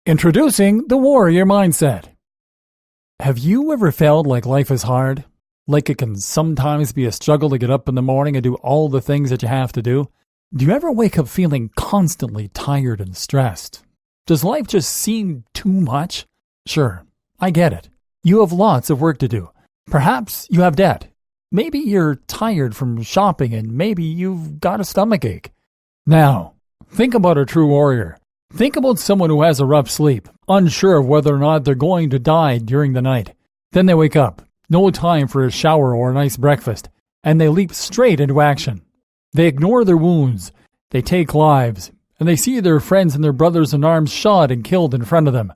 Introducing the Warrior Mindset. Have you ever felt like life is hard? Like it can sometimes be a struggle to get up in the morning and do all the things that you have to do? Do you ever wake up feeling constantly tired and stressed? Does life just seem too much? Sure, I get it. You have lots of work to do. Perhaps you have debt. Maybe you're tired from shopping and maybe you've got a stomachache. Now, think about a true warrior. Think about someone who has a rough sleep, unsure of whether or not they're going to die during the night. Then they wake up, no time for a shower or a nice breakfast, and they leap straight into action. They ignore their wounds, they take lives, and they see their friends and their brothers in arms shot and killed in front of them.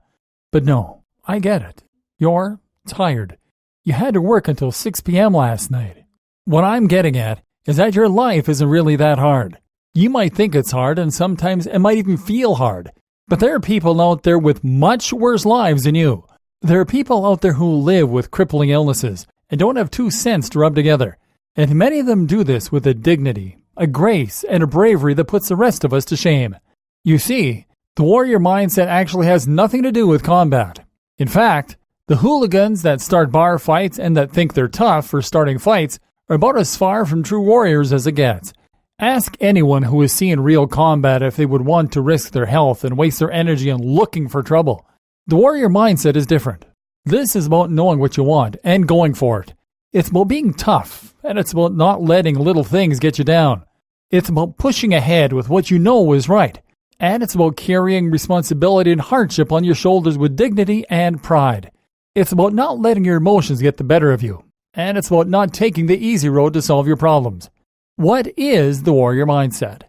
But no, I get it. You're tired. You had to work until 6 p.m. last night. What I'm getting at is that your life isn't really that hard. You might think it's hard, and sometimes it might even feel hard. But there are people out there with much worse lives than you. There are people out there who live with crippling illnesses and don't have 2 cents to rub together. And many of them do this with a dignity, a grace, and a bravery that puts the rest of us to shame. You see, the warrior mindset actually has nothing to do with combat. In fact, the hooligans that start bar fights and that think they're tough for starting fights are about as far from true warriors as it gets. Ask anyone who has seen real combat if they would want to risk their health and waste their energy on looking for trouble. The warrior mindset is different. This is about knowing what you want and going for it. It's about being tough, and it's about not letting little things get you down. It's about pushing ahead with what you know is right, and it's about carrying responsibility and hardship on your shoulders with dignity and pride. It's about not letting your emotions get the better of you, and it's about not taking the easy road to solve your problems. What is the warrior mindset?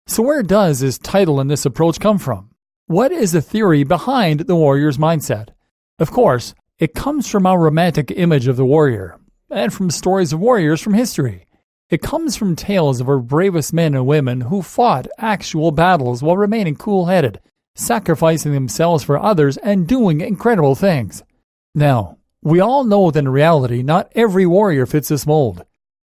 So where does this title and this approach come from? What is the theory behind the warrior's mindset? Of course, it comes from our romantic image of the warrior, and from stories of warriors from history. It comes from tales of our bravest men and women who fought actual battles while remaining cool-headed, sacrificing themselves for others and doing incredible things. Now, we all know that in reality, not every warrior fits this mold.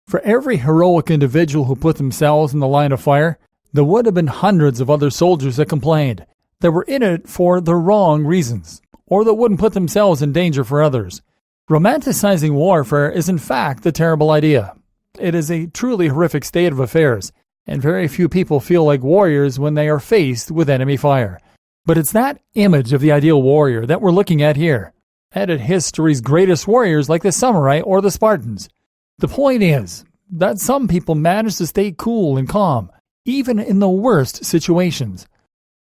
For every heroic individual who put themselves in the line of fire, there would have been hundreds of other soldiers that complained, that were in it for the wrong reasons, or that wouldn't put themselves in danger for others. Romanticizing warfare is in fact a terrible idea. It is a truly horrific state of affairs, and very few people feel like warriors when they are faced with enemy fire. But it's that image of the ideal warrior that we're looking at here, and at history's greatest warriors like the samurai or the Spartans. The point is that some people manage to stay cool and calm, even in the worst situations.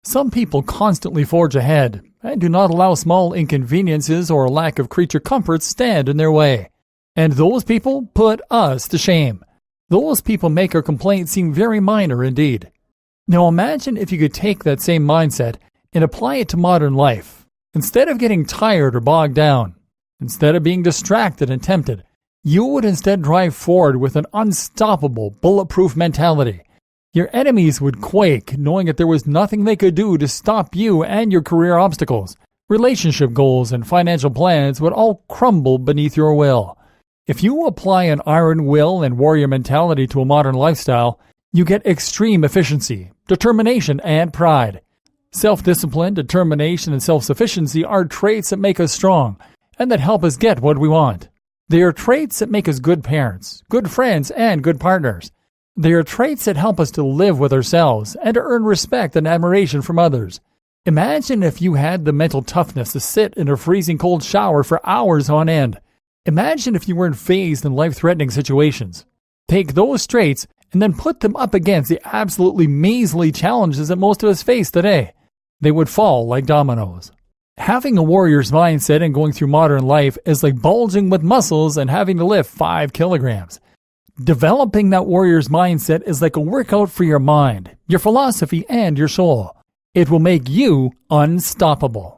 Some people constantly forge ahead and do not allow small inconveniences or a lack of creature comforts stand in their way. And those people put us to shame. Those people make our complaints seem very minor indeed. Now imagine if you could take that same mindset and apply it to modern life. Instead of getting tired or bogged down, instead of being distracted and tempted, you would instead drive forward with an unstoppable, bulletproof mentality. Your enemies would quake, knowing that there was nothing they could do to stop you and your career obstacles. Relationship goals and financial plans would all crumble beneath your will. If you apply an iron will and warrior mentality to a modern lifestyle, you get extreme efficiency, determination, and pride. Self-discipline, determination, and self-sufficiency are traits that make us strong and that help us get what we want. They are traits that make us good parents, good friends, and good partners. They are traits that help us to live with ourselves and to earn respect and admiration from others. Imagine if you had the mental toughness to sit in a freezing cold shower for hours on end. Imagine if you weren't fazed in life-threatening situations. Take those traits and then put them up against the absolutely measly challenges that most of us face today. They would fall like dominoes. Having a warrior's mindset and going through modern life is like bulging with muscles and having to lift 5 kilograms. Developing that warrior's mindset is like a workout for your mind, your philosophy, and your soul. It will make you unstoppable.